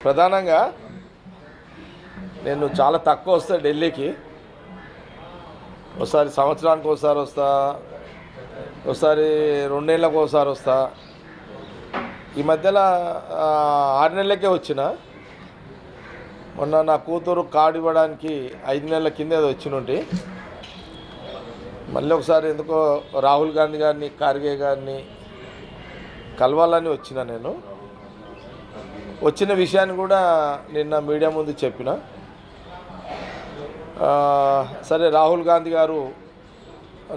ప్రధానంగా నేను చాలా తక్కువ వస్తా ఢిల్లీకి. ఒకసారి సంవత్సరానికి ఒకసారి వస్తా, ఒకసారి 2 నెలలకు ఒకసారి వస్తా. ఈ మధ్యలో 6 నెలలకే వచ్చిన. మొన్న నా కూతురు కార్డు ఇవ్వడానికి 5 నెలల కింద వచ్చినుంటి. మళ్ళీ ఒకసారి ఎందుకో రాహుల్ గాంధీ గారిని, ఖార్గే గారిని కలవాలని వచ్చిన. నేను వచ్చిన విషయాన్ని కూడా నిన్న మీడియా ముందు చెప్పిన. సరే, రాహుల్ గాంధీ గారు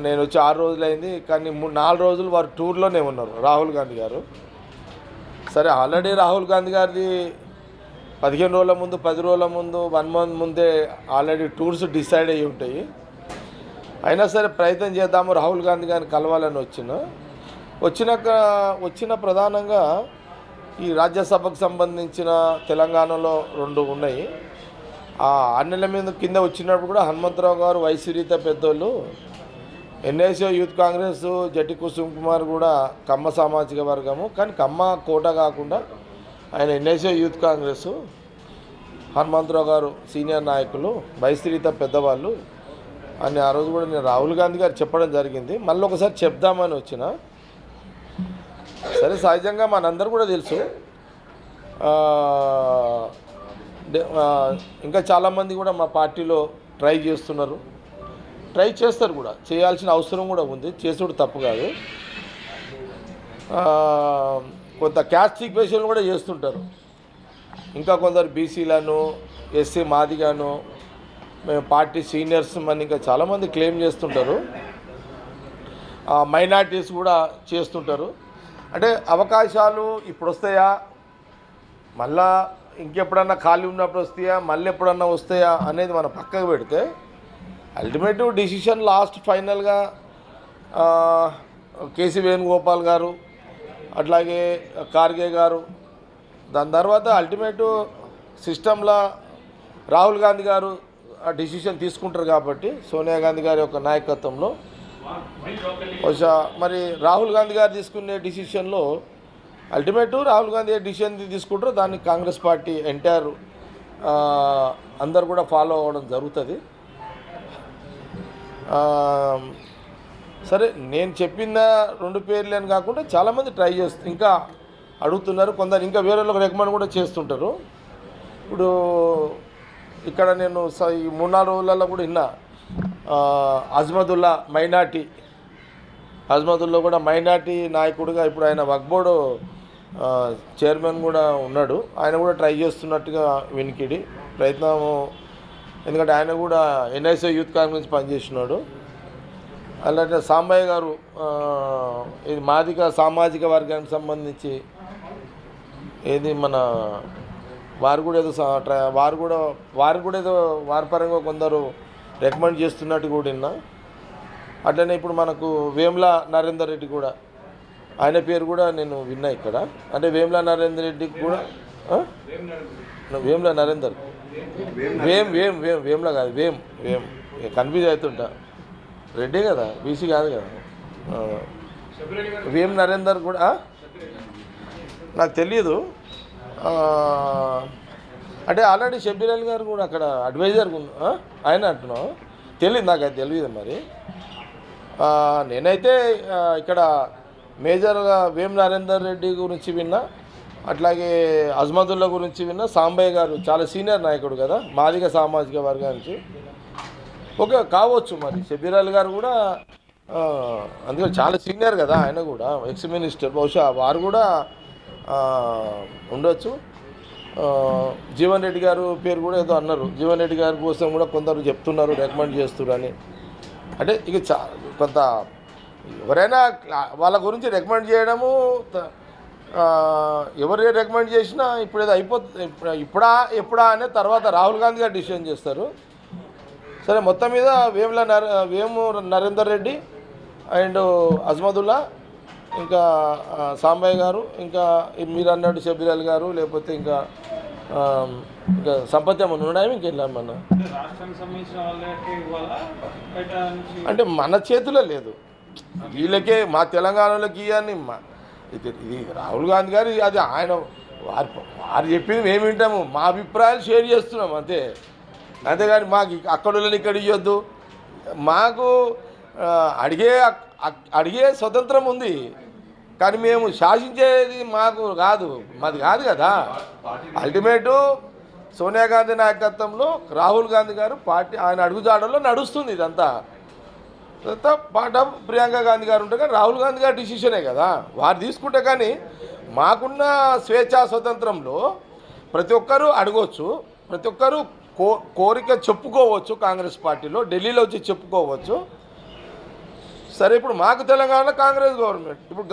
నేను వచ్చి 6 రోజులైంది, కానీ 4 రోజులు వారు టూర్లోనే ఉన్నారు రాహుల్ గాంధీ గారు. సరే, ఆల్రెడీ రాహుల్ గాంధీ గారిది 15 రోజుల ముందు, 10 రోజుల ముందు, 1 మంత్ ముందే ఆల్రెడీ టూర్స్ డిసైడ్ అయ్యి ఉంటాయి. అయినా సరే ప్రయత్నం చేద్దాము, రాహుల్ గాంధీ గారిని కలవాలని వచ్చిన ప్రధానంగా ఈ రాజ్యసభకు సంబంధించిన తెలంగాణలో 2 ఉన్నాయి. ఆ 6 నెలల మీద కింద వచ్చినప్పుడు కూడా హనుమంతరావు గారు, వైసీరీత పెద్దోళ్ళు, ఎన్ఐసీ యూత్ కాంగ్రెస్, జట్టి కుసుమ్ కుమార్ కూడా కమ్మ సామాజిక వర్గము, కానీ కమ్మ కోట కాకుండా ఆయన ఎన్ఐసీ యూత్ కాంగ్రెస్, హనుమంతరావు గారు సీనియర్ నాయకులు, వైసీరీత పెద్దవాళ్ళు అని ఆ రోజు కూడా నేను రాహుల్ గాంధీ గారు చెప్పడం జరిగింది. మళ్ళీ ఒకసారి చెప్దామని వచ్చిన. సరే, సహజంగా మనందరూ కూడా తెలుసు, ఇంకా చాలామంది కూడా మా పార్టీలో ట్రై చేస్తున్నారు, ట్రై చేస్తారు కూడా, చేయాల్సిన అవసరం కూడా ఉంది, చేసుడు తప్పు కాదు. కొంత క్యాస్ట్ ఈక్వేషన్ కూడా చేస్తుంటారు. ఇంకా కొందరు బీసీలను, ఎస్సీ మాదిగాను, మేము పార్టీ సీనియర్స్ అని ఇంకా చాలామంది క్లెయిమ్ చేస్తుంటారు. మైనార్టీస్ కూడా చేస్తుంటారు. అంటే అవకాశాలు ఇప్పుడు వస్తాయా, మళ్ళా ఇంకెప్పుడన్నా ఖాళీ ఉన్నప్పుడు వస్తాయా, మళ్ళీ ఎప్పుడన్నా వస్తాయా అనేది మనం పక్కకు పెడితే, అల్టిమేటివ్ డిసిషన్ లాస్ట్ ఫైనల్గా కేసీ వేణుగోపాల్ గారు, అట్లాగే ఖార్గే గారు, దాని తర్వాత అల్టిమేటివ్ సిస్టంలో రాహుల్ గాంధీ గారు ఆ డిసిషన్ తీసుకుంటారు. కాబట్టి సోనియా గాంధీ గారి యొక్క నాయకత్వంలో బహుశా మరి రాహుల్ గాంధీ గారు తీసుకునే డిసిషన్లో అల్టిమేటివ్ రాహుల్ గాంధీ డిసిషన్ తీసుకుంటారో దాన్ని కాంగ్రెస్ పార్టీ ఎంటైర్ అందరు కూడా ఫాలో అవ్వడం జరుగుతుంది. సరే, నేను చెప్పిన 2 పేర్లని కాకుండా చాలామంది ట్రై చేస్తారు, ఇంకా అడుగుతున్నారు. కొందరు ఇంకా వేరే వాళ్ళకి రికమెండ్ కూడా చేస్తుంటారు. ఇప్పుడు ఇక్కడ నేను ఈ 3-4 రోజులలో కూడా విన్నా, అజ్మదుల్లా అజ్మదుల్లా కూడా మైనార్టీ నాయకుడిగా ఇప్పుడు ఆయన వక్ఫ్ బోర్డు చైర్మన్ కూడా ఉన్నాడు. ఆయన కూడా ట్రై చేస్తున్నట్టుగా వినికిడి ప్రయత్నము. ఎందుకంటే ఆయన కూడా ఎన్ఐసీ యూత్ కాంగ్రెస్ పనిచేస్తున్నాడు. అలాగే సాంబయ్య గారు, ఇది మాదిక సామాజిక వర్గానికి సంబంధించి ఏది మన వారు కూడా ఏదో వారి పరంగా కొందరు రికమెండ్ చేస్తున్నట్టు కూడా విన్నా. అట్లనే ఇప్పుడు మనకు వేముల నరేందర్ రెడ్డి కూడా, ఆయన పేరు కూడా నేను విన్నా ఇక్కడ. అంటే వేముల నరేందర్ రెడ్డికి కూడా వేముల నరేందర్ వేముల కాదు, కన్ఫ్యూజ్ అవుతుంటా, రెడ్డి కదా, బీసీ కాదు కదా. వేం నరేందర్ కూడా నాకు తెలియదు. అంటే ఆల్రెడీ షబ్బీర్ అలీ గారు కూడా అక్కడ అడ్వైజర్ ఆయన అంటున్నావు, తెలియదు, నాకు అది తెలియదు. మరి నేనైతే ఇక్కడ మేజర్గా వేం నరేందర్ రెడ్డి గురించి విన్నా, అట్లాగే అజ్మదుల్లా గురించి విన్నా. సాంబయ్య గారు చాలా సీనియర్ నాయకుడు కదా, మాదిగ సామాజిక వర్గానికి. ఓకే, కావచ్చు. మరి షబ్బీర్ అలీ గారు కూడా అందుకని చాలా సీనియర్ కదా, ఆయన కూడా ఎక్స్ మినిస్టర్, బహుశా వారు కూడా ఉండొచ్చు. జీవన్ రెడ్డి గారు పేరు కూడా ఏదో అన్నారు, జీవన్ రెడ్డి గారి కోసం కూడా కొందరు చెప్తున్నారు, రికమెండ్ చేస్తున్నారని. అంటే ఇక కొంత ఎవరైనా వాళ్ళ గురించి రికమెండ్ చేయడము, ఎవరు రికమెండ్ చేసినా ఇప్పుడు ఏదో అయిపోతుంది, ఎప్పుడా అనే తర్వాత రాహుల్ గాంధీ గారు డిసిషన్ చేస్తారు. సరే, మొత్తం మీద వేము నరేందర్ రెడ్డి అండ్ అజ్మదుల్లా, ఇంకా సాంబయ్య గారు, ఇంకా మీరు అన్నాడు షబ్బీర్ అలీ గారు, లేకపోతే ఇంకా సంపత్తి ఏమన్నా ఉన్నాయా ఇంకెళ్ళామన్నా? అంటే మన చేతిలో లేదు, వీళ్ళకే, మా తెలంగాణలోకి ఇవన్నీ ఇది రాహుల్ గాంధీ గారు, అది ఆయన వారు వారు చెప్పింది మేము వింటాము, మా అభిప్రాయాలు షేర్ చేస్తున్నాం అంతే. అంతేగాని మాకు అక్కడ ఇక్కడ ఇవ్వద్దు. మాకు అడిగే స్వతంత్రం ఉంది, కానీ మేము శాసించేది మాది కాదు కదా. అల్టిమేటు సోనియా గాంధీ నాయకత్వంలో రాహుల్ గాంధీ గారు పార్టీ ఆయన అడుగుజాడల్లో నడుస్తుంది. ఇదంతా పార్ట్ ఆఫ్ ప్రియాంక గాంధీ గారు ఉంటే కానీ రాహుల్ గాంధీ గారి డిసిషనే కదా, వారు తీసుకుంటే. కానీ మాకున్న స్వేచ్ఛా స్వతంత్రంలో ప్రతి ఒక్కరూ అడగవచ్చు, ప్రతి ఒక్కరూ కోరిక చెప్పుకోవచ్చు. కాంగ్రెస్ పార్టీలో ఢిల్లీలో వచ్చి చెప్పుకోవచ్చు. సరే, ఇప్పుడు మాకు తెలంగాణలో కాంగ్రెస్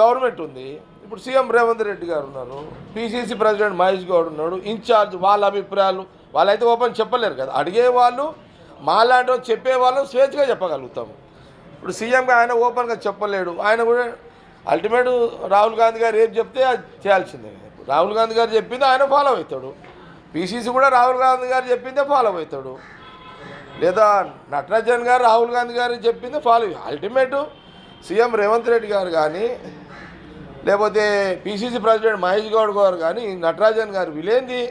గవర్నమెంట్ ఉంది. ఇప్పుడు సీఎం రేవంత్ రెడ్డి గారు ఉన్నారు, పిసిసి ప్రెసిడెంట్ మహేష్ గౌడ్ ఉన్నాడు, ఇన్ఛార్జ్. వాళ్ళ అభిప్రాయాలు వాళ్ళైతే ఓపెన్ చెప్పలేరు కదా. అడిగేవాళ్ళు మాలాంటి చెప్పేవాళ్ళు స్వేచ్ఛగా చెప్పగలుగుతాము. ఇప్పుడు సీఎంగా ఆయన ఓపెన్గా చెప్పలేడు. ఆయన కూడా అల్టిమేట్ రాహుల్ గాంధీ గారు ఏం చెప్తే అది చేయాల్సిందే. రాహుల్ గాంధీ గారు చెప్పింది ఆయన ఫాలో అవుతాడు, పిసిసి కూడా రాహుల్ గాంధీ గారు చెప్పిందే ఫాలో అవుతాడు, లేదా నటరాజన్ గారు రాహుల్ గాంధీ గారు చెప్పిందే ఫాలో. అల్టిమేటు సీఎం రేవంత్ రెడ్డి గారు కానీ, లేకపోతే పిసిసి ప్రెసిడెంట్ మహేష్ గౌడ్ గారు కానీ, నటరాజన్ గారు వీలేంది.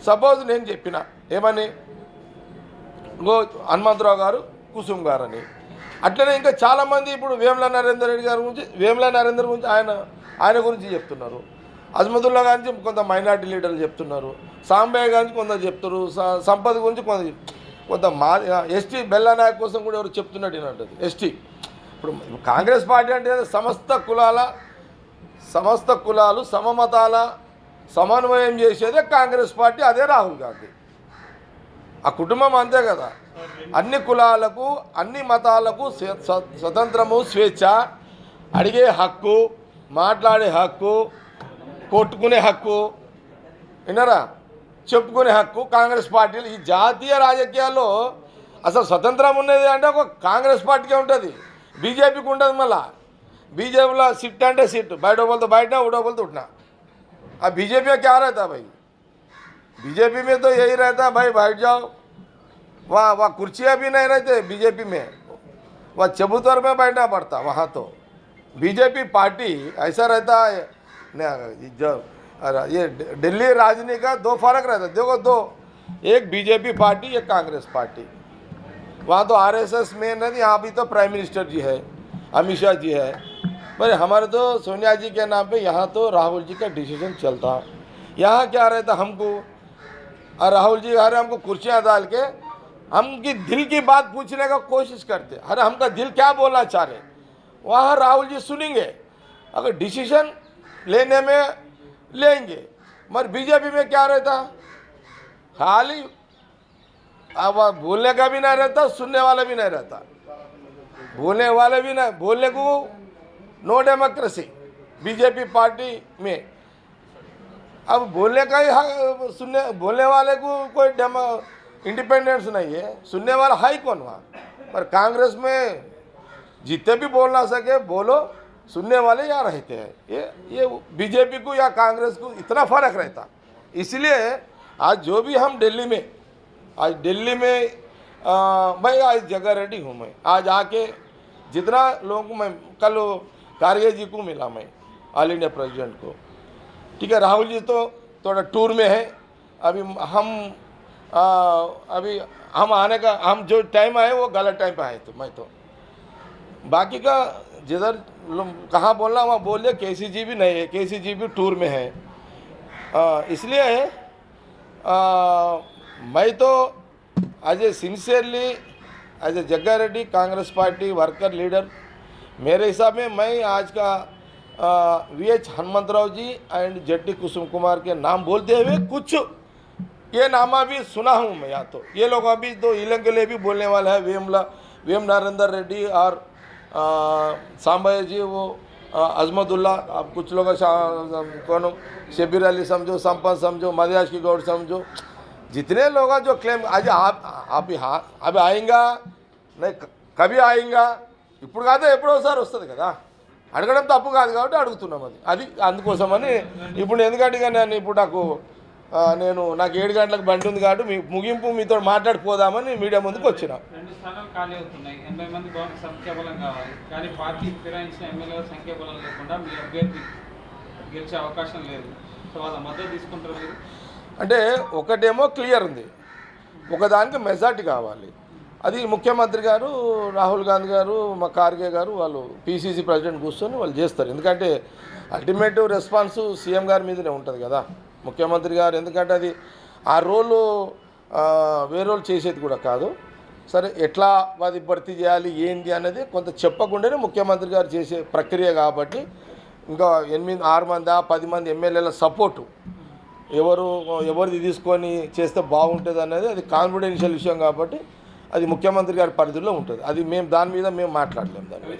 సపోజ్ నేను చెప్పిన ఏమని, హనుమంతరావు గారు, కుసుమ్ గారు అని. అట్లనే ఇంకా చాలామంది ఇప్పుడు వేముల నరేందర్ రెడ్డి గారి గురించి, వేముల నరేందర్ గురించి ఆయన గురించి చెప్తున్నారు. అజ్మతుల్లా గురించి కొంత మైనార్టీ లీడర్లు చెప్తున్నారు, సాంబయ్య గురించి కొంత చెప్తారు, సంపద గురించి కొంత ఎస్టీ బెల్లానాయక్ కోసం కూడా ఎవరు చెప్తున్నట్టు ఏంటంటే ఎస్టీ. ఇప్పుడు కాంగ్రెస్ పార్టీ అంటే సమస్త కులాలు సమమతాల సమన్వయం చేసేదే కాంగ్రెస్ పార్టీ, అదే రాహుల్ గాంధీ. ఆ కుటుంబం అంతే కదా. అన్ని కులాలకు అన్ని మతాలకు స్వతంత్రము, స్వేచ్ఛ, అడిగే హక్కు, మాట్లాడే హక్కు, కొట్టుకునే హక్కు, విన్నారా, చెప్పుకునే హక్కు కాంగ్రెస్ పార్టీలు. ఈ జాతీయ రాజకీయాల్లో అసలు స్వతంత్రం ఉన్నది అంటే ఒక కాంగ్రెస్ పార్టీకే ఉంటుంది, బీజేపీకి ఉంటుంది. మళ్ళీ బీజేపీలో సిట్ అంటే సిట్, బయట बोलते बैठना, उठा बोलते उठना. अब बीजेपी में क्या रहता भाई, बीजेपी में तो यही रहता भाई बैठ जाओ. वहाँ कुर्सियाँ भी नहीं रहते बीजेपी में, वहाँ चबूतर में बैठना पड़ता. वहाँ तो बीजेपी पार्टी ऐसा रहता है. जो ये दिल्ली राजनीति का दो फर्क रहता है. देखो दो, एक बीजेपी पार्टी, एक कांग्रेस पार्टी. वहाँ तो आरएसएस में नहीं, यहाँ भी तो प्राइम मिनिस्टर जी है, अमित शाह जी है. पर हमारे तो सोनिया जी के नाम पे यहाँ तो राहुल जी का डिसीजन चलता. यहाँ क्या रहता हमको, और राहुल जी अरे हमको कुर्सियाँ डाल के हमकी दिल की बात पूछने का कोशिश करते. अरे हमका दिल क्या बोलना चाह रहे, वहाँ राहुल जी सुनेंगे. अगर डिसीजन लेने में लेंगे. मगर बीजेपी में क्या रहता, खाली अब बोलने का भी नहीं रहता, सुनने वाला भी नहीं रहता. बोलने वाले भी नहीं, बोलने को नो डेमोक्रेसी बीजेपी पार्टी में. अब बोलने का ही सुनने, बोलने वाले को कोई इंडिपेंडेंस नहीं है, सुनने वाला है कौन वहाँ. पर कांग्रेस में जितने भी बोल ना सके बोलो, सुनने वाले यहाँ रहते हैं. ये बीजेपी को या कांग्रेस को इतना फ़र्क रहता. इसलिए आज जो भी हम दिल्ली में भाई आज जगह रेडी हूँ मैं. आज आके जितना लोगों को मैं, कल कारगे जी को मिला मैं, ऑल इंडिया प्रेसिडेंट को. ठीक है, राहुल जी तो थोड़ा टूर में है. अभी हम आने का, हम जो टाइम आए वो गलत टाइम पे आए. तो मैं तो बाकी का जिधर कहाँ बोलना वहाँ बोल दिया. केसी जी भी नहीं है, केसी जी भी टूर में है. इसलिए मैं तो as a sincerely as a Jagga Reddy Congress party worker leader, मेरे हिसाब में मैं आज का VH हनुमंतराव जी एंड जेटी कुसुम कुमार के नाम बोलते हुए कुछ ये नामा भी सुना हूँ मैं. यहाँ तो ये लोग अभी तो इलंग के लिए भी बोलने वाला है, वेम नरेंद्र रेड्डी और सांबయ్య जी, वो अजमतुल्ला, अब कुछ लोग कौन शबीर अली समझो, संपत समझो, मदियाश की गौड़ समझो, जितने लोग जो क्लेम आज आप अभी आएगा नहीं, कभी आएगा, ఇప్పుడు కాదు ఎప్పుడోసారి వస్తుంది కదా. అడగడం తప్పు కాదు కాబట్టి అడుగుతున్నాం. అది అందుకోసమని ఇప్పుడు ఎందుకంటే నేను ఇప్పుడు నాకు 7 గంటలకు బండి ఉంది కాబట్టి మీ ముగింపు మీతో మాట్లాడిపోదామని మీడియా ముందుకు వచ్చిన. 2 స్థానాలు ఖాళీ అవుతున్నాయి, 80 మంది సంఖ్యాబలం కావాలి. కానీ పార్టీ ఫిరాయించిన ఎమ్మెల్యేల సంఖ్యాబలం లేకుండా మీ అభ్యర్థి గెలిచే అవకాశం లేదు. సో వాళ్ళ మద్దతు తీసుకుంటారు మీరు? అంటే ఒకటేమో క్లియర్ ఉంది, ఒకదానికి మెజార్టీ కావాలి. అది ముఖ్యమంత్రి గారు, రాహుల్ గాంధీ గారు, మా ఖార్గే గారు వాళ్ళు పీసీసీ ప్రెసిడెంట్ కూర్చొని వాళ్ళు చేస్తారు. ఎందుకంటే అల్టిమేట్ రెస్పాన్స్ సీఎం గారి మీదనే ఉంటుంది కదా, ముఖ్యమంత్రి గారు. ఎందుకంటే అది ఆ రోలు వేరే రోల్ చేసేది కూడా కాదు. సరే ఎట్లా అది భర్తీ చేయాలి ఏంటి అనేది కొంత చెప్పకుండానే ముఖ్యమంత్రి గారు చేసే ప్రక్రియ కాబట్టి ఇంకా 6 మంది 10 మంది ఎమ్మెల్యేల సపోర్టు ఎవరిది తీసుకొని చేస్తే బాగుంటుంది అనేది అది కాన్ఫిడెన్షియల్ విషయం కాబట్టి అది ముఖ్యమంత్రి గారి పరిధిలో ఉంటుంది. అది మేము దాని మీద మేము మాట్లాడలేము. దాని మీద